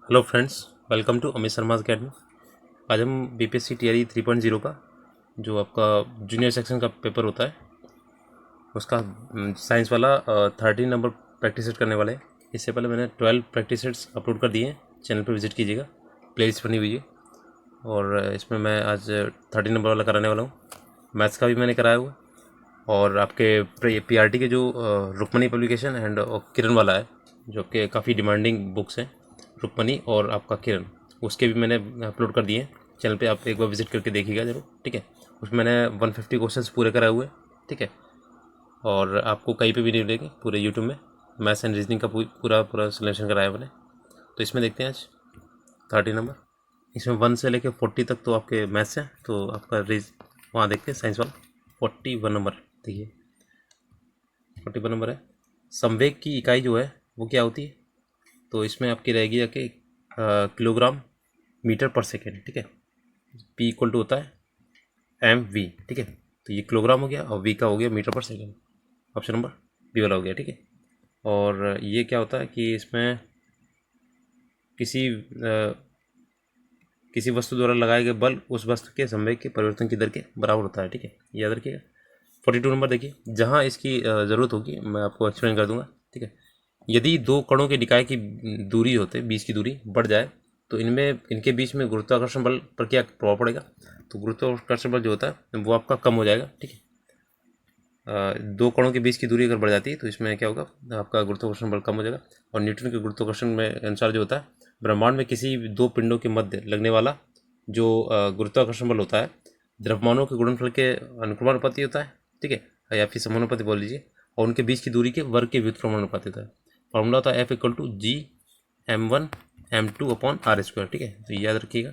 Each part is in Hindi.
Hello friends, welcome to Amit Sharma academy. आज हम बीपीएससी टीआरई 3.0 का जो आपका जूनियर सेक्शन का पेपर होता है उसका साइंस वाला 13 नंबर प्रैक्टिस सेट करने वाले हैं। इससे पहले मैंने 12 प्रैक्टिस सेट्स अपलोड कर दिए हैं, चैनल पर विजिट कीजिएगा, प्लेलिस्ट बनी हुई है। और इसमें मैं आज 13 नंबर वाला कराने वाला हूँ। मैथ्स का भी मैंने कराया हुआ और आपके पीआरटी के जो रुक्मणी पब्लिकेशन एंड किरण वाला है, जो कि काफ़ी डिमांडिंग बुक्स हैं, रुक्मणी और आपका किरण, उसके भी मैंने अपलोड कर दिए हैं चैनल पे। आप एक बार विजिट करके देखिएगा जरूर, ठीक है। उसमें मैंने 150 क्वेश्चंस पूरे कराए हुए हैं, ठीक है। और आपको कहीं पे भी नहीं मिलेगी पूरे यूट्यूब में। मैथ्स एंड रीजनिंग का पूरा पूरा सोल्यूशन कराया मैंने। तो इसमें देखते हैं आज 13 नंबर। इसमें 1 से लेकर 40 तक तो आपके मैथ्स हैं, तो आपका वहाँ देखते हैं साइंस वाला 41 नंबर। देखिए 41 नंबर है। संवेग की इकाई जो है वो क्या होती है, तो इसमें आपकी रहेगी जाके किलोग्राम मीटर पर सेकेंड, ठीक है। P इक्वल टू होता है mv, ठीक है। तो ये किलोग्राम हो गया और v का हो गया मीटर पर सेकेंड। ऑप्शन नंबर बी वाला हो गया, ठीक है। और ये क्या होता है कि इसमें किसी वस्तु द्वारा लगाए गए बल उस वस्तु के संवेग के परिवर्तन की दर के बराबर होता है, ठीक है, याद रखिएगा। 42 नंबर देखिए, जहाँ इसकी ज़रूरत होगी मैं आपको एक्सप्लेन कर दूंगा, ठीक है। यदि दो कणों के निकाय की दूरी होते बीच की दूरी बढ़ जाए तो इनके बीच में गुरुत्वाकर्षण बल पर क्या प्रभाव पड़ेगा, तो गुरुत्वाकर्षण बल जो होता है वो आपका कम हो जाएगा, ठीक है। दो कणों के बीच की दूरी अगर बढ़ जाती है तो इसमें क्या होगा, आपका गुरुत्वाकर्षण बल कम हो जाएगा। और न्यूटन के गुरुत्वाकर्षण में अनुसार जो होता है, ब्रह्मांड में किसी दो पिंडों के मध्य लगने वाला जो गुरुत्वाकर्षण बल होता है द्रव्यमानों के गुणनफल के अनुक्रमानुपाती होता है, ठीक है, या फिर समानुपाती बोल लीजिए। और उनके बीच की दूरी के वर्ग के व्युत्क्रमानुपाती होता है। फॉर्मूला होता है F=G m1m2/r², ठीक है। तो याद रखिएगा,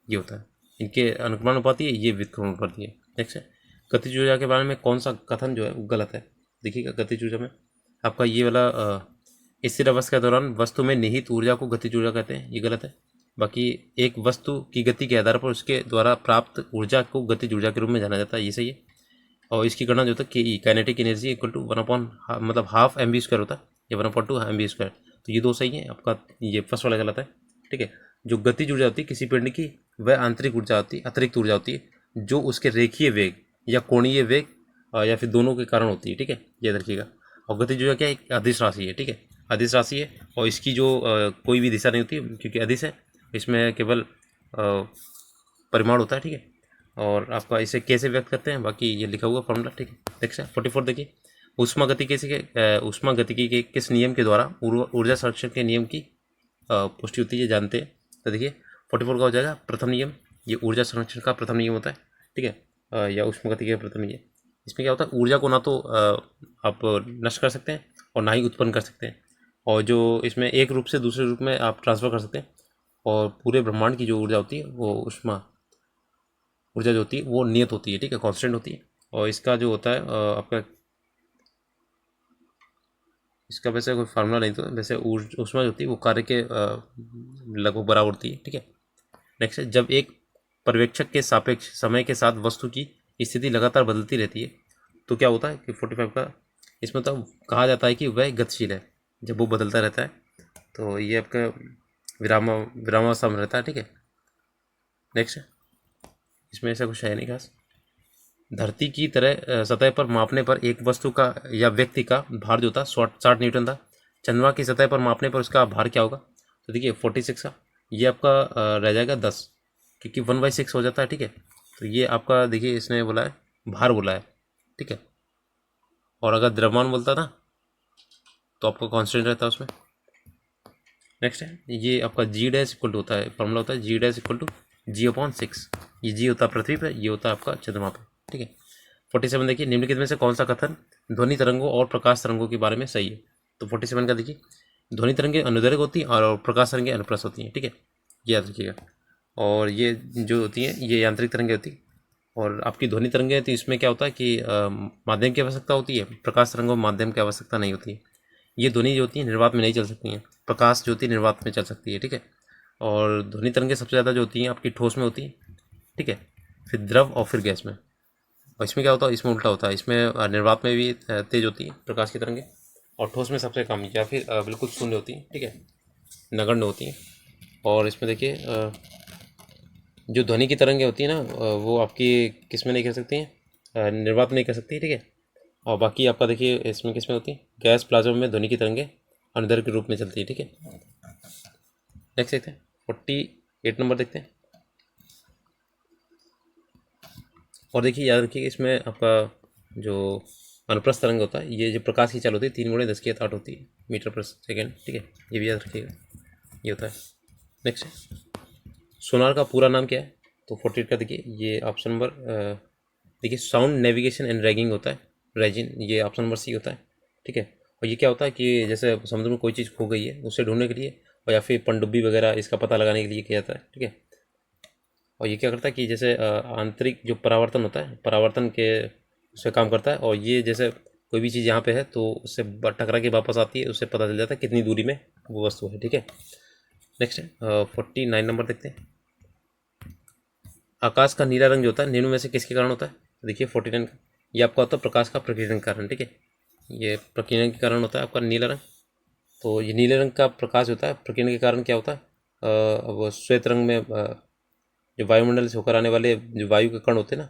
ये होता है, इनके अनुक्रमानुपाती है, ये व्युत्क्रमानुपाती है। नेक्स्ट है, गतिज ऊर्जा के बारे में कौन सा कथन जो है वो गलत है। देखिएगा, गतिज ऊर्जा में आपका ये वाला स्थिर अवस्था के दौरान वस्तु में निहित ऊर्जा को गतिज ऊर्जा कहते हैं, ये गलत है। बाकी एक वस्तु की गति के आधार पर उसके द्वारा प्राप्त ऊर्जा को गतिज ऊर्जा के रूप में जाना जाता है, ये सही है। और इसकी गणना जो होता है के काइनेटिक एनर्जी इक्वल टू 1 मतलब हाफ mv² होता है, या 1/2 mv²। तो ये दो सही है आपका, ये फर्स्ट वाला गलत है, ठीक है। जो गतिज ऊर्जा होती है किसी पिंड की, वह आंतरिक ऊर्जा होती है, अतिरिक्त ऊर्जा होती है, जो उसके रेखीय वेग या कोणीय वेग या फिर दोनों के कारण होती है, ठीक है, याद रखिएगा। और गतिज ऊर्जा क्या है, एक अदिश राशि है, ठीक है, अदिश राशि है। और इसकी जो कोई भी दिशा नहीं होती क्योंकि अदिश है, इसमें केवल परिमाण होता है, ठीक है। और आपका इसे कैसे व्यक्त करते हैं बाकी ये लिखा हुआ फॉर्मूला, ठीक है। नेक्स्ट है 44 देखिए, उष्मा गतिकी के किस नियम के द्वारा ऊर्जा संरक्षण के नियम की पुष्टि होती है, जानते हैं। तो देखिए 44 का हो जाएगा प्रथम नियम, ये ऊर्जा संरक्षण का प्रथम नियम होता है, ठीक है, या उष्मागतिकी का प्रथम नियम। इसमें क्या होता है, ऊर्जा को ना तो आप नष्ट कर सकते हैं और ना ही उत्पन्न कर सकते हैं, और जो इसमें एक रूप से दूसरे रूप में आप ट्रांसफर कर सकते हैं। और पूरे ब्रह्मांड की जो ऊर्जा होती है वो उष्मा ऊर्जा जो होती है वो नियत होती है, ठीक है, कांस्टेंट होती है। और इसका जो होता है आपका, इसका वैसे कोई फार्मूला नहीं, तो वैसे ऊष्मा जो होती है वो कार्य के लगभग बराबर होती है, ठीक है। नेक्स्ट है, जब एक पर्यवेक्षक के सापेक्ष समय के साथ वस्तु की स्थिति लगातार बदलती रहती है तो क्या होता है कि 45 का इसमें तो कहा जाता है कि वह गतिशील है, जब वो बदलता रहता है। तो ये आपका विरामावस्था में रहता है, ठीक है। नेक्स्ट है, इसमें ऐसा कुछ है नहीं खास। धरती की तरह सतह पर मापने पर एक वस्तु का या व्यक्ति का भार जो था 60 न्यूटन था। चंद्रमा की सतह पर मापने पर उसका भार क्या होगा, तो देखिए 46 का, ये आपका रह जाएगा 10, क्योंकि 1/6 हो जाता है, ठीक है। तो ये आपका देखिए इसने बोला है भार बोला है, ठीक है। और अगर द्रव्यमान बोलता ना तो आपका कांस्टेंट रहता है उसमें। नेक्स्ट है, ये आपका G' इक्वल टू होता है, फॉर्मूला होता है G' इक्वल टू G/6। ये G होता है पृथ्वी पर, ये होता है आपका चंद्रमा पर, ठीक है। 47 देखिए, निम्नलिखित में से कौन सा कथन ध्वनि तरंगों और प्रकाश तरंगों के बारे में सही है। तो 47 का देखिए, ध्वनि तरंगें अनुदैर्घ्य होती हैं और प्रकाश तरंगें अनुप्रस्थ होती हैं, ठीक है, ये याद रखिएगा। और ये जो होती हैं ये यांत्रिक तरंगें होती हैं। और आपकी ध्वनि तरंगें तो इसमें क्या होता है कि माध्यम की आवश्यकता होती है, प्रकाश तरंगों में माध्यम की आवश्यकता नहीं होती है। ये ध्वनि जो होती है निर्वात में नहीं चल सकती हैं, प्रकाश जो होती है निर्वात में चल सकती है, ठीक है। और ध्वनि तरंगें सबसे ज़्यादा जो होती हैं आपकी ठोस में होती हैं, ठीक है, फिर द्रव और फिर गैस में। और इसमें क्या होता है, इसमें उल्टा होता है, इसमें निर्वात में भी तेज होती है प्रकाश की तरंगें, और ठोस में सबसे कम या फिर बिल्कुल शून्य होती है, ठीक है, नगण्य होती है। और इसमें देखिए जो ध्वनि की तरंगें होती हैं ना वो आपकी किस में नहीं कर सकती हैं, निर्वात में नहीं कर सकती, ठीक है। और बाकी आपका देखिए इसमें किस में होती है, गैस प्लाज्मा में ध्वनि की तरंगें अणुदैर्घ्य के रूप में चलती है, ठीक है। नेक्स्ट देखते हैं 48 नंबर देखते हैं। और देखिए याद रखिए इसमें आपका जो अनुप्रस्थ तरंग होता है, ये जो प्रकाश की चाल होती है 3 × 10⁸ होती है मीटर पर सेकेंड, ठीक है। ये भी याद रखिएगा, ये होता है। नेक्स्ट सोनार का पूरा नाम क्या है, तो 48 का देखिए ये ऑप्शन नंबर देखिए साउंड नेविगेशन एंड रैगिंग होता है, रैजिन, ये ऑप्शन नंबर सी होता है, ठीक है। और ये क्या होता है कि जैसे समुद्र में कोई चीज़ खो गई है उसे ढूंढने के लिए, और या फिर पनडुब्बी वगैरह इसका पता लगाने के लिए किया जाता है, ठीक है। और ये क्या करता है कि जैसे आंतरिक जो परावर्तन होता है, परावर्तन के उससे काम करता है। और ये जैसे कोई भी चीज़ यहाँ पे है तो उससे टकरा के वापस आती है, उससे पता चल जाता है कितनी दूरी में वो वस्तु है, ठीक है। नेक्स्ट है 49 नंबर देखते हैं। आकाश का नीला रंग जो होता है निम्न में से किसके कारण होता है, तो देखिए 49 का ये आपका होता है प्रकाश का प्रकीर्णन के कारण, ठीक है। ये प्रकीर्णन के कारण होता है आपका नीला रंग। तो ये नीले रंग का प्रकाश होता है प्रकीर्णन के कारण क्या होता है, अब श्वेत रंग में जो वायुमंडल से होकर आने वाले जो वायु के कण होते हैं ना,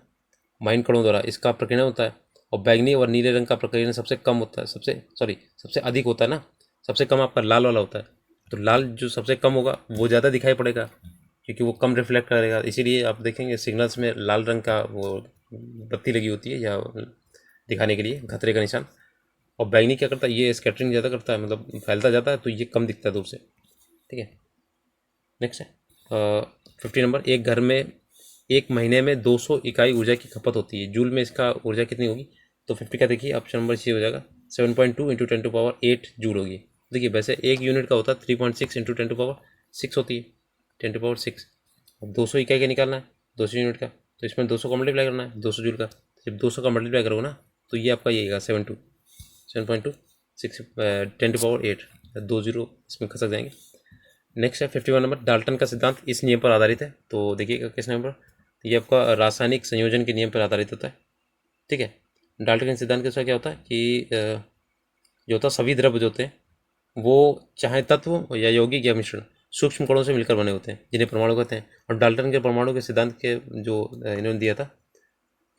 माइन कणों द्वारा इसका प्रकीर्णन होता है। और बैंगनी और नीले रंग का प्रकीर्णन सबसे कम होता है, सबसे अधिक होता है ना, सबसे कम आपका लाल वाला होता है। तो लाल जो सबसे कम होगा वो ज़्यादा दिखाई पड़ेगा क्योंकि वो कम रिफ्लेक्ट करेगा, इसीलिए आप देखेंगे सिग्नल्स में लाल रंग का वो बत्ती लगी होती है या दिखाने के लिए खतरे का निशान। और बैंगनी क्या करता है, ये स्कैटरिंग ज़्यादा करता है, मतलब फैलता जाता है, तो ये कम दिखता है दूर से, ठीक है। नेक्स्ट है 50 नंबर। एक घर में एक महीने में 200 इकाई ऊर्जा की खपत होती है, जूल में इसका ऊर्जा कितनी होगी, तो 50 का देखिए ऑप्शन नंबर सी हो जाएगा 7.2 × 10⁸ जूल होगी। देखिए वैसे एक यूनिट का होता है 3.6 × 10⁶ होती है 10⁶। अब 200 इकाई का निकालना है 200 यूनिट का, तो इसमें 200 का मल्टीप्लाई करना है 200 जूल का। जब 200 का मल्टीप्लाई करोगे ना तो ये आपका ये आएगा 7.2 6 10⁸ 2 जीरो इसमें खसक जाएंगे। नेक्स्ट है 51 नंबर। डाल्टन का सिद्धांत इस नियम पर आधारित है, तो देखिएगा किस नियम पर, तो ये आपका रासायनिक संयोजन के नियम पर आधारित होता है, ठीक है। डाल्टन का सिद्धांत के अनुसार क्या होता है कि जो होता है सभी द्रव्य जो होते हैं वो चाहे तत्व या यौगिक या मिश्रण सूक्ष्म कणों से मिलकर बने होते हैं जिन्हें परमाणु कहते हैं। और डाल्टन के परमाणु के सिद्धांत के जो इन्होंने दिया था,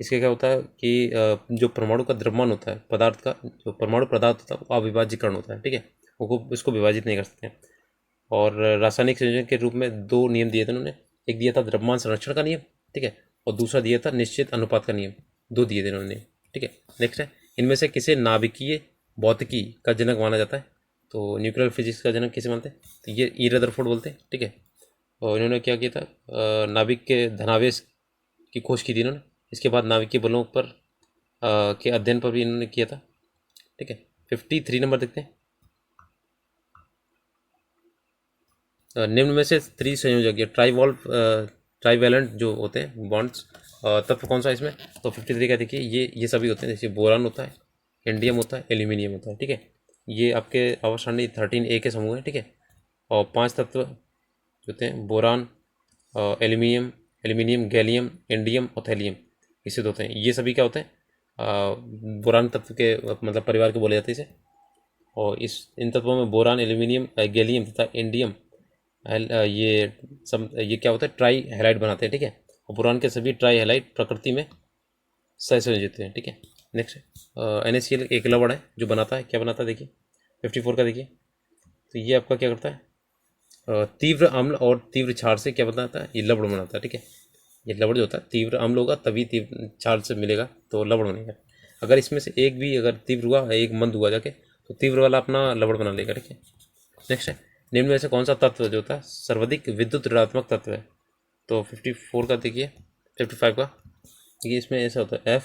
इसके क्या होता है कि जो परमाणु का द्रव्यमान होता है, पदार्थ का जो परमाणु पदार्थ होता है वो अविभाज्यकरण होता है, ठीक है, वो इसको विभाजित नहीं कर सकते हैं। और रासायनिक संयोजन के रूप में 2 नियम दिए थे उन्होंने, एक दिया था द्रव्यमान संरक्षण का नियम, ठीक है, और दूसरा दिया था निश्चित अनुपात का नियम, 2 दिए थे उन्होंने, ठीक है। नेक्स्ट है इनमें से किसे नाभिकीय भौतिकी का जनक माना जाता है, तो न्यूक्लियर फिजिक्स का जनक किसे मानते हैं, तो ये ई रदरफोर्ड बोलते हैं, ठीक है। और इन्होंने क्या किया था, नाभिक के धनावेश की खोज की थी इन्होंने। इसके बाद नाभिकीय बलों पर के अध्ययन पर भी इन्होंने किया था, ठीक है। 53 नंबर देखते हैं। निम्न में से त्रिसंयोजक या ट्राइवैलेंट जो होते हैं बॉन्ड्स तत्व कौन सा इसमें, तो 53 का देखिए ये सभी होते हैं, जैसे बोरान होता है, इंडियम होता है, एल्यूमिनियम होता है, ठीक है। ये आपके आवर्त सारणी 13A के समूह है, ठीक है। और 5 तत्व जो होते हैं बोरान, एल्यूमिनियम, गैलियम, इंडियम और थैलियम, इससे होते हैं। ये सभी क्या होते हैं, बोरान तत्व के मतलब परिवार के बोले जाते हैं इसे। और इन तत्वों में बोरान, एल्यूमिनियम, गैलियम तथा इंडियम ये क्या होता है, ट्राई हैलाइड बनाते हैं, ठीक है। और बोरान के सभी ट्राई हैलाइड प्रकृति में सहसंयोजित हैं, ठीक है। नेक्स्ट NaCl एक लवण है जो बनाता है, क्या बनाता है देखिए 54 का देखिए, तो ये आपका क्या करता है, तीव्र अम्ल और तीव्र क्षार से क्या बनाता है, ये लवण बनाता है, ठीक है। ये लवण जो होता है तीव्र अम्ल होगा तभी तीव्र क्षार से मिलेगा तो लवण बनेगा। अगर इसमें से एक भी अगर तीव्र हुआ एक मंद हुआ जाके तो तीव्र वाला अपना लवण बना लेगा, ठीक है। नेक्स्ट है निम्न में से कौन सा तत्व जो होता है सर्वाधिक विद्युत ऋणात्मक तत्व है, तो 54 का देखिए 55 का देखिए, इसमें ऐसा होता है F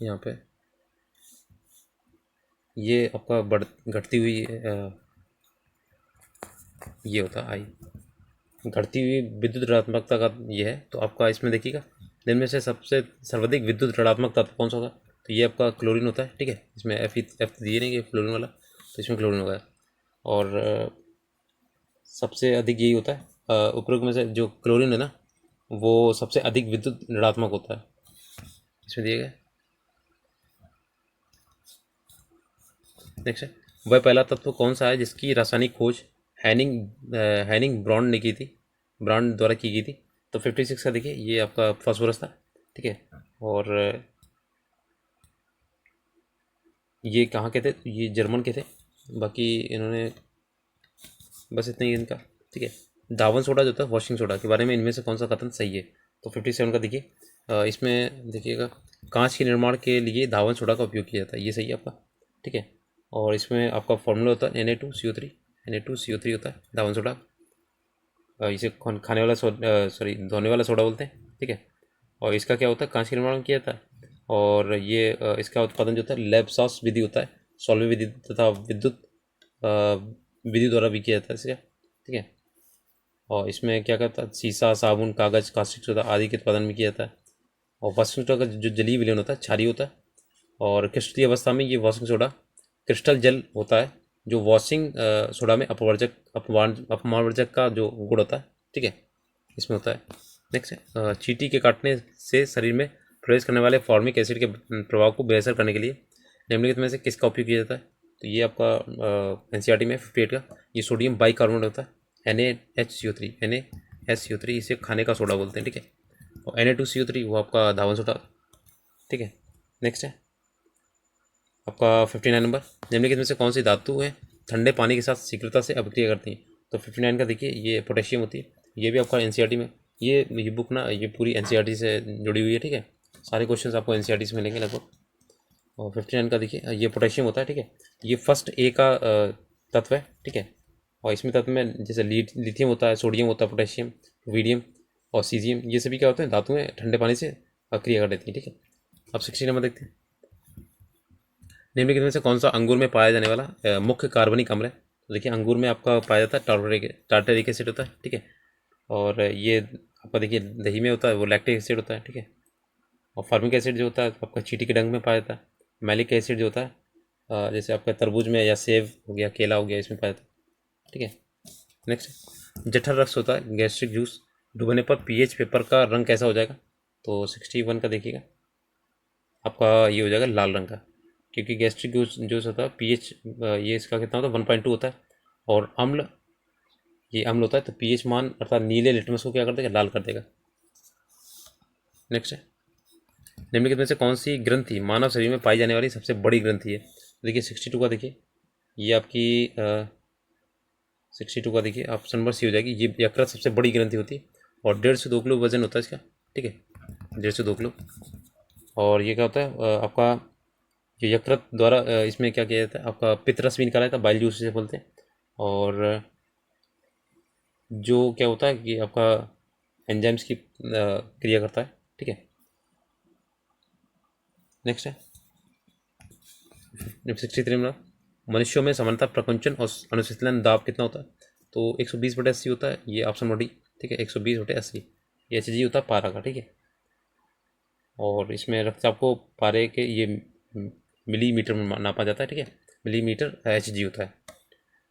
यहाँ पे ये आपका घटती हुई ये होता है आई, घटती हुई विद्युत ऋणात्मकता का ये है, तो आपका इसमें देखिएगा निम्न में से सबसे सर्वाधिक विद्युत ऋणात्मक तत्व कौन सा होगा, तो ये आपका क्लोरीन होता है, ठीक है। इसमें F दिए नहीं कि फ्लोरीन वाला, तो इसमें क्लोरीन होगा। और सबसे अधिक यही होता है उपरोक्त में से जो क्लोरीन है ना वो सबसे अधिक विद्युत ऋणात्मक होता है, इसमें दिए गए। नेक्स्ट है वह पहला तत्व कौन सा है जिसकी रासायनिक खोज हैनिंग ब्रांड ने की थी, ब्रांड द्वारा की गई थी। तो 56 का देखिए ये आपका फास्फोरस था, ठीक है। और ये कहाँ के थे, ये जर्मन के थे। बाकी इन्होंने बस इतना ही इनका, ठीक है। दावन सोडा जो था वॉशिंग सोडा के बारे में, इनमें से कौन सा कथन सही है? तो 57 का देखिए इसमें देखिएगा, कांच के निर्माण के लिए धावन सोडा का उपयोग किया जाता है, ये सही है आपका, ठीक है। और इसमें आपका फॉर्मूला होता है Na2CO3, Na2CO3 होता है धावन सोडा। इसे खाने वाला सॉरी धोने वाला सोडा बोलते हैं, ठीक है। और इसका क्या होता है, कांच के निर्माण में किया जाता है। और ये इसका उत्पादन जो होता है लेबसास विधि होता है, सॉल्वे विधि तथा विद्युत अ, विधि द्वारा भी किया जाता है इसका, ठीक है। और इसमें क्या करता है, शीशा, साबुन, कागज, कास्टिक सोडा आदि के उत्पादन में किया जाता है। और वॉशिंग सोडा का जो जलीय विलयन होता है क्षारीय होता है। और क्रिस्टलीय अवस्था में ये वॉशिंग सोडा क्रिस्टल जल होता है, जो वॉशिंग सोडा में अपमार्जक का जो गुण होता है, ठीक है, इसमें होता है। नेक्स्ट है चींटी के काटने से शरीर में प्रवेश करने वाले फॉर्मिक एसिड के प्रभाव को बेअसर करने के लिए निम्नलिखित में से किसका उपयोग किया जाता है? तो ये आपका NCERT में 58 का, ये सोडियम बाइकार्बोनेट होता है, NaHCO3, इसे खाने का सोडा बोलते हैं, ठीक है। और Na2CO3 वो आपका धावन सोडा, ठीक है। नेक्स्ट है आपका 59 नंबर, निम्नलिखित में से कौन सी धातु है ठंडे पानी के साथ शीघ्रता से अभिक्रिया करती हैं? तो 59 का देखिए ये पोटेशियम होती है, ये भी आपका NCERT में, ये बुक ना ये पूरी NCERT से जुड़ी हुई है, ठीक है। सारे क्वेश्चन आपको NCERT से मिलेंगे लगभग। और 59 का देखिए ये पोटेशियम होता है, ठीक है। ये फर्स्ट ए का तत्व है, ठीक है। और इसमें तत्व में जैसे लिथियम होता है, सोडियम होता है, पोटेशियम, वीडियम और सीजियम, ये सभी क्या होते हैं, धातुएं ठंडे पानी से क्रिया कर देती हैं, ठीक है। अब 60 नंबर देखते हैं, निम्नलिखित में से कौन सा अंगूर में पाया जाने वाला मुख्य कार्बनिक अम्ल है? तो देखिए अंगूर में आपका पाया जाता है टार्टरिक एसिड होता है, ठीक है। और ये आपका देखिए दही में होता है वो लैक्टिक एसिड होता है, ठीक है। और फार्मिक एसिड जो होता है आपका चींटी के डंक में पाया जाता है। मैलिक एसिड जो होता है जैसे आपका तरबूज में या सेब हो गया, केला हो गया, इसमें पाया जाता है, ठीक है। नेक्स्ट जठर रस होता है गैस्ट्रिक जूस, डूबने पर पीएच पेपर का रंग कैसा हो जाएगा? तो 61 का देखिएगा आपका ये हो जाएगा लाल रंग का, क्योंकि गैस्ट्रिक जूस होता है पीएच ये इसका कितना होता है 1.2 होता है। और अम्ल, ये अम्ल होता है तो पीएच मान अर्थात नीले लिटमस को क्या कर देगा, लाल कर देगा। नेक्स्ट है निम्नलिखित में से कौन सी ग्रंथि मानव शरीर में पाई जाने वाली सबसे बड़ी ग्रंथि है? देखिए 62 का देखिए ये आपकी 62 का देखिए ऑप्शन नंबर सी हो जाएगी, ये यकृत सबसे बड़ी ग्रंथि होती है। और 150 से 2 किलो वजन होता है इसका, ठीक है, 150 से 2 किलो। और ये क्या होता है आपका जो यकृत द्वारा इसमें क्या किया जाता है, आपका पित्तरस भी निकाला जाता है, बाइल जूस से बोलते हैं। और जो क्या होता है कि आपका एंजाइम्स की क्रिया करता है, ठीक है। नेक्स्ट है 63 में मनुष्यों में सामान्यतः प्रकुंचन और अनुशीतलन दाब कितना होता है? तो 120/80 होता है, ये ऑप्शन बड़ी, ठीक है, 120/80। ये HG होता है पारा का, ठीक है। और इसमें रक्तचाप को पारे के ये मिलीमीटर में नापा जाता है, ठीक है, मिलीमीटर HG होता है।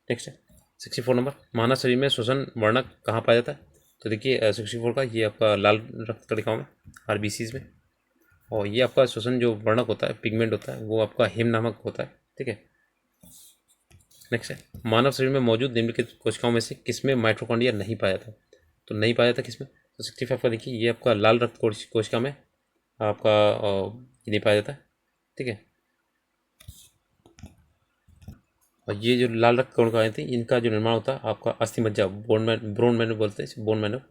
नेक्स्ट है 64 नंबर, मानव शरीर में श्वसन वर्णक कहाँ पाया जाता है? तो देखिए 64 का ये आपका लाल रक्त कणिकाओं में, RBCs में। और ये आपका श्वसन जो वर्णक होता है, पिगमेंट होता है, वो आपका हिम नामक होता है, ठीक है। नेक्स्ट है मानव शरीर में मौजूद निम्नलिखित कोशिकाओं में से किसमें माइटोकॉन्ड्रिया नहीं पाया था? तो नहीं पाया था किसमें? तो 65 का देखिए ये आपका लाल रक्त कोशिका में आपका ये नहीं पाया जाता है, ठीक है। और ये जो लाल रक्त कोशिकाएं थी इनका जो निर्माण होता है आपका अस्थि मज्जा, बोन मैनो बोलते हैं, बोन मैनो।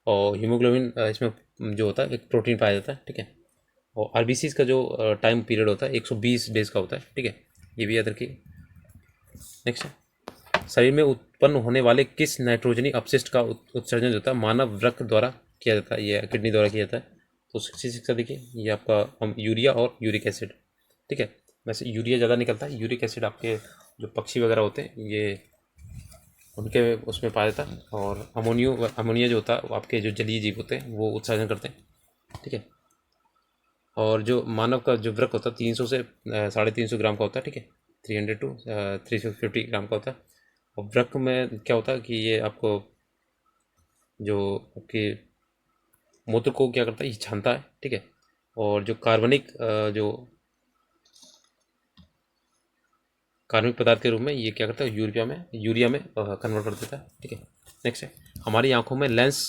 और हीमोग्लोबिन इसमें जो होता है एक प्रोटीन पाया जाता है, ठीक है। और RBCs का जो टाइम पीरियड होता है 120 डेज का होता है, ठीक है, ये भी याद रखिए। नेक्स्ट है शरीर में उत्पन्न होने वाले किस नाइट्रोजनी अपशिष्ट का उत्सर्जन जो होता है मानव वृक्क द्वारा किया जाता है, ये किडनी द्वारा किया जाता है? तो 66 का देखिए ये आपका यूरिया और यूरिक एसिड, ठीक है। वैसे यूरिया ज़्यादा निकलता है, यूरिक एसिड आपके जो पक्षी वगैरह होते हैं ये उनके उसमें पाया जाता है। और अमोनिया जो होता है वो आपके जो जलीय जीव होते हैं वो उत्सर्जन करते हैं, ठीक है। और जो मानव का जो वृक्क होता है 300 से 350 ग्राम का होता है, ठीक है, 300 टू 350 ग्राम का होता है। और वृक्क में क्या होता है कि ये आपको जो आपके मूत्र को क्या करता है, ये छानता है, ठीक है। और जो कार्बनिक जो कार्बनिक पदार्थ के रूप में ये क्या करता है, यूरिया में कन्वर्ट कर देता है। ठीक है, नेक्स्ट है हमारी आंखों में लेंस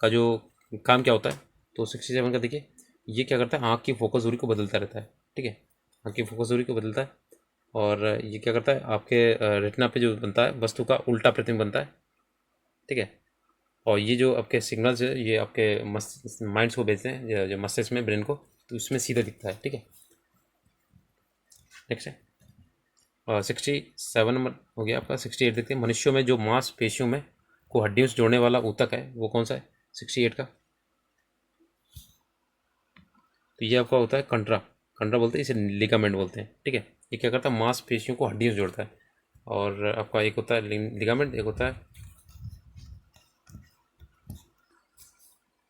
का जो काम क्या होता है, तो 67 का देखिए, ये क्या करता है, आँख की फोकस दूरी को बदलता रहता है। ठीक है, आँख की फोकस दूरी को बदलता है, और ये क्या करता है, आपके रेटिना पे जो बनता है वस्तु का उल्टा प्रतिबिंब बनता है। ठीक है, और ये जो आपके सिग्नल्स है ये आपके माइंड्स को भेजते हैं, जो मस्तिष्क में, ब्रेन को, तो उसमें सीधा दिखता है। ठीक है, नेक्स्ट है 67 नंबर हो गया आपका। 68 देखते हैं, मनुष्यों में जो मांसपेशियों में को हड्डियों से जोड़ने वाला ऊतक है वो कौन सा है 68 का, तो ये आपका होता है कंट्रा। कंट्रा बोलते हैं इसे, लिगामेंट बोलते हैं। ठीक है, ये क्या करता है, मांसपेशियों को हड्डियों से जोड़ता है। और आपका एक होता है लिगामेंट, एक होता है,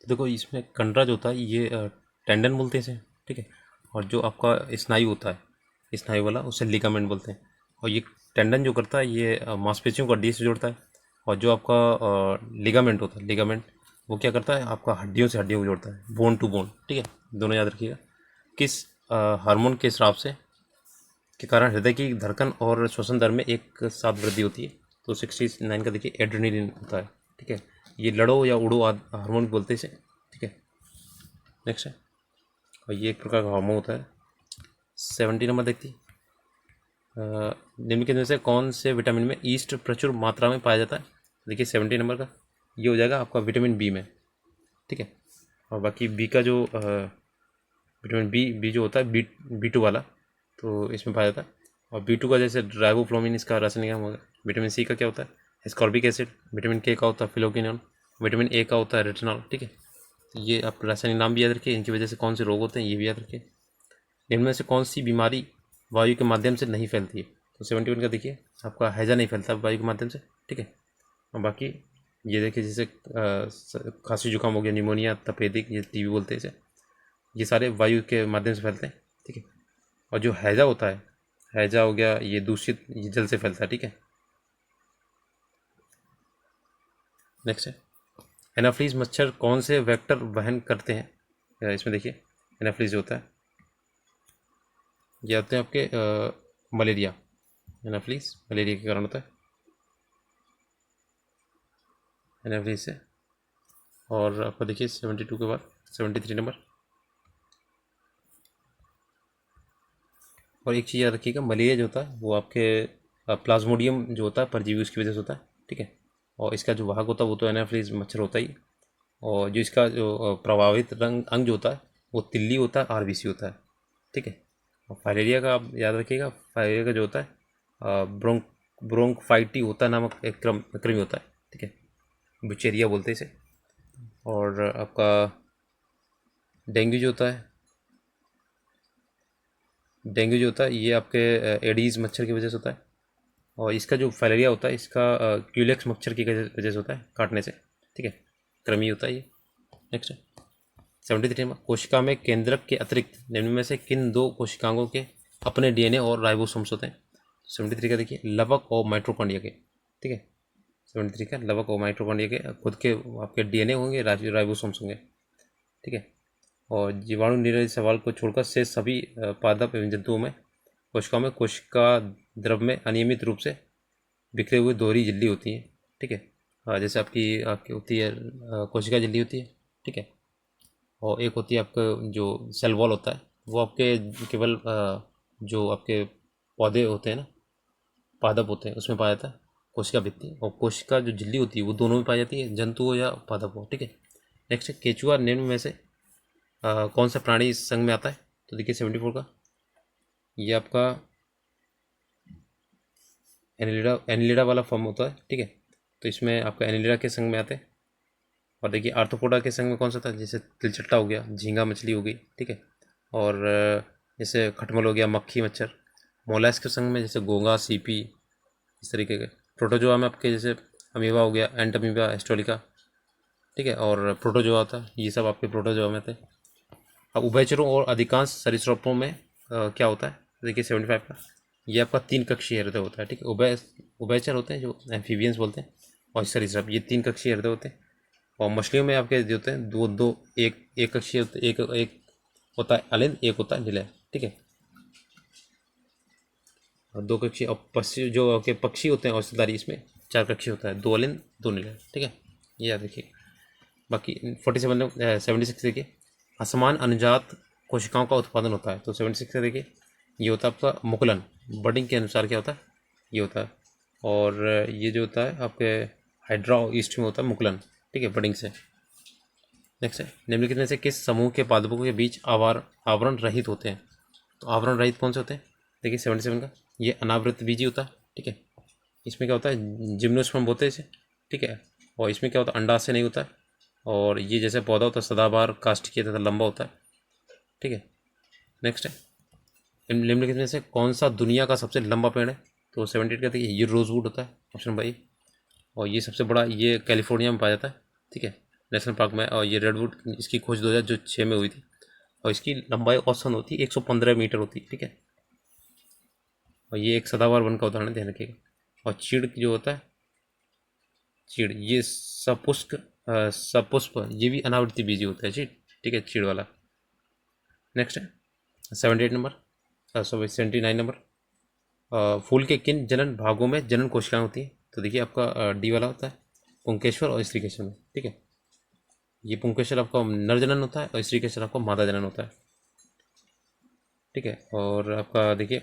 तो देखो इसमें कंडरा जो होता है ये टेंडन बोलते हैं इसे। ठीक है, और जो आपका स्नायु होता है, स्नायु वाला, उसे लिगामेंट बोलते हैं। और ये टेंडन जो करता है ये मांसपेशियों को हड्डी से जोड़ता है। और जो आपका लिगामेंट होता है, लिगामेंट वो क्या करता है, आपका हड्डियों से हड्डियों को जोड़ता है, बोन टू बोन। ठीक है, दोनों याद रखिएगा। किस हार्मोन के स्राव से के कारण हृदय की धड़कन और श्वसन दर में एक साथ वृद्धि होती है, तो 69 का देखिए, एड्रेनलिन होता है। ठीक है, ये लड़ो या उड़ो हार्मोन बोलते हैं इसे। ठीक है, नेक्स्ट है, और ये एक प्रकार का हार्मोन होता है। 70 नंबर देखती है, निम्नलिखित में से कौन से विटामिन में ईस्ट प्रचुर मात्रा में पाया जाता है, देखिए 70 नंबर का ये हो जाएगा आपका विटामिन बी में। ठीक है, और बाकी बी का जो विटामिन बी जो होता है, बी टू वाला, तो इसमें पाया जाता है। और बी टू का जैसे राइबोफ्लोविन, इसका रासायनिक नाम होगा। विटामिन सी का क्या होता है, एस्कॉर्बिक एसिड। विटामिन के का होता है फिलोक्विनोन। विटामिन ए का होता है रेटिनॉल। ठीक है, तो ये आप रासायनिक नाम भी याद रखिए, इनकी वजह से कौन से रोग होते हैं ये भी याद रखिए। इनमें से कौन सी बीमारी वायु के माध्यम से नहीं फैलती है, तो 71 का देखिए, आपका हैजा नहीं फैलता वायु के माध्यम से। ठीक है, और बाकी ये देखिए, जैसे खांसी जुकाम हो गया, निमोनिया, तपेदिक, ये टीबी बोलते हैं इसे, ये सारे वायु के माध्यम से फैलते हैं। ठीक है, और जो हैजा होता है, हैजा हो गया, ये दूषित, ये जल से फैलता है। ठीक है, नेक्स्ट है एनाफ्लीज मच्छर कौन से वेक्टर वहन करते हैं, इसमें देखिए, एनाफ्लीज जो होता है ये होते हैं आपके मलेरिया। एनाफ्लीज मलेरिया के कारण होता है, एनाफ्लीज से। और आपका देखिए 72 के बाद 73 नंबर, और एक चीज़ याद रखिएगा, मलेरिया जो होता है वो आपके प्लाज्मोडियम जो होता है परजीवी, उसकी वजह से होता है। ठीक है, और इसका जो वाहक होता है वो तो एनाफ्लीज मच्छर होता ही। और जो इसका जो प्रभावित अंग जो होता है वो तिल्ली होता है, आरबीसी होता है। ठीक है, और फाइलेरिया का आप याद रखिएगा, फाइलेरिया का जो होता है ब्रोंकफाइटी होता है नामक एक कृमि होता है। ठीक है, बुचेरिया बोलते हैं इसे। और आपका डेंगू जो होता है, डेंगू जो होता है ये आपके एडीज़ मच्छर की वजह से होता है। और इसका जो फाइलेरिया होता है इसका क्यूलेक्स मच्छर की वजह से होता है, काटने से। ठीक है, कृमि होता है ये। नेक्स्ट है 73 में, कोशिका में केंद्रक के अतिरिक्त निम्न में से किन दो कोशिकांगों के अपने डीएनए और राइबोसोम्स होते हैं, 73 का देखिए, लवक और माइटोकॉन्ड्रिया के। ठीक है, 73 का लवक और माइटोकॉन्ड्रिया के खुद के आपके डीएनए होंगे, राइबोसोम्स होंगे। ठीक है, और जीवाणु निरोधी सवाल को छोड़कर से सभी पादप एवं जंतुओं में कोशिकाओं में कोशिका द्रव में अनियमित रूप से बिखरे हुए दोहरी झिल्ली होती है। ठीक है, जैसे आपकी आपकी होती है कोशिका झिल्ली होती है। ठीक है, और एक होती है आपका जो सेल वॉल होता है, वो आपके केवल जो आपके पौधे होते हैं ना, पादप होते हैं, उसमें पाया जाता है कोशिका भित्ति। और कोशिका जो झिल्ली होती है वो दोनों में पाई जाती है, जंतु हो या पादप हो। ठीक है, नेक्स्ट है केचुआ निम्न में से कौन सा प्राणी इस संघ में आता है, तो देखिए 74 का ये आपका एनिलिडा वाला फॉर्म होता है। ठीक है, तो इसमें आपका एनिलिडा के संघ में आते हैं। और देखिए आर्थ्रोपोडा के संघ में कौन सा था, जैसे तिलचट्टा हो गया, झींगा मछली हो गई। ठीक है, और जैसे खटमल हो गया, मक्खी मच्छर। मोलस्क के संघ में जैसे घोंगा, सीपी, इस तरीके के। प्रोटोजोआ में आपके जैसे अमीबा हो गया, एंटमीबा, एस्टोलिका। ठीक है, और प्रोटोजोआ होता है, ये सब आपके प्रोटोजोआ में थे। अब उभयचरों और अधिकांश सरीसृपों में क्या होता है, देखिए 75 का ये आपका 3 कक्षीय हृदय होता है। ठीक है, उभयचर होते हैं जो एम्फीबियंस बोलते हैं, और सरीसृप ये 3 कक्षीय हृदय होते हैं। और मछलियों में आपके जो होते हैं दो दो एक कक्षीय एक एक होता है अलिंद, एक होता है निलय। ठीक है, और 2 कक्षीय, और पक्षी जो के पक्षी होते हैं औषधधारी, इसमें 4 कक्षीय होता है, 2 अलिंद 2 नीलिंद, ठीक है, ये याद रखिए। बाकी 76 देखिए, असमान अनुजात कोशिकाओं का उत्पादन होता है, तो 76 से देखिए ये होता है आपका मुकुलन, बडिंग के अनुसार क्या होता है, ये होता है। और ये जो होता है आपके हाइड्रा ईस्ट में होता है मुकुलन, ठीक है, बडिंग से। नेक्स्ट है, निम्नलिखित में से किस समूह के पादपों के बीच आवरण रहित होते हैं, तो आवरण रहित कौन से होते हैं, देखिए 77 का, ये अनावृत बीजी होता है, ठीक है। इसमें क्या होता है, जिम्नोस्पर्म बोलते हैं इसे, ठीक है। और इसमें क्या होता है, अंडा से नहीं होता है। और ये जैसे पौधा होता है सदाबहार काष्ठीय तथा लंबा होता है, ठीक है। नेक्स्ट है, निम्नलिखित में से कौन सा दुनिया का सबसे लंबा पेड़ है, तो 78 का देखिए ये रोजवुड होता है, ऑप्शन नंबर ए। और ये सबसे बड़ा ये कैलिफोर्निया में पाया जाता है, ठीक है, नेशनल पार्क में। और ये रेडवुड, इसकी खोज 2006 में हुई थी, और इसकी लंबाई औसतन होती है 115 मीटर होती है, ठीक है। और ये एक सदाबहार वन का उदाहरण, ध्यान रखिएगा। और चीड़ जो होता है, चीड़ ये सपुष्प, ये भी अनावृति बीजी होता है चीड़, ठीक है, चीड़ वाला। नेक्स्ट है 78 नंबर, सॉरी 79 नंबर, फूल के किन जनन भागों में जनन कोशिकाएं होती हैं, तो देखिए आपका डी वाला होता है पुंकेश्वर और स्त्रीकेश्वर में, ठीक है। ये पुंकेश्वर आपका नर जनन होता है और स्त्रीकेश्वर आपका मादा जनन होता है, ठीक है। और आपका देखिए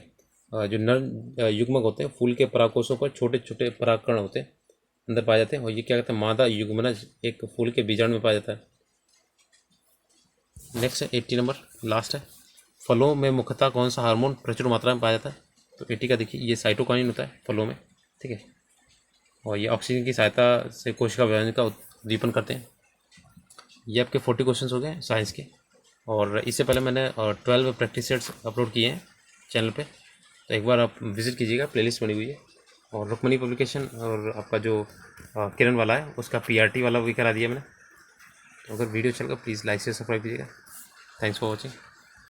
जो नर युग्मक होते हैं, फूल के परागकोशों पर छोटे छोटे परागकण होते हैं, अंदर पाए जाते हैं। और ये क्या कहते हैं, मादा युग्मनज एक फूल के बीजाणु में पाया जाता है। नेक्स्ट है 80 नंबर, लास्ट है, फलों में मुख्यतः कौन सा हार्मोन प्रचुर मात्रा में पाया जाता है, तो 80 का देखिए ये साइटोकाइन होता है फलों में, ठीक है। और ये ऑक्सीजन की सहायता से कोशिका विभाजन का उद्दीपन करते हैं। ये आपके 40 क्वेश्चन हो गए साइंस के। और इससे पहले मैंने 12 प्रैक्टिस सेट्स अपलोड किए हैं चैनल पे, तो एक बार आप विज़िट कीजिएगा, प्लेलिस्ट बनी हुई है। और रुक्मणी पब्लिकेशन और आपका जो किरण वाला है उसका PRT वाला भी करा दिया मैंने। तो अगर वीडियो चल गया प्लीज़ लाइक से सब्सक्राइब कीजिएगा। Thanks for watching.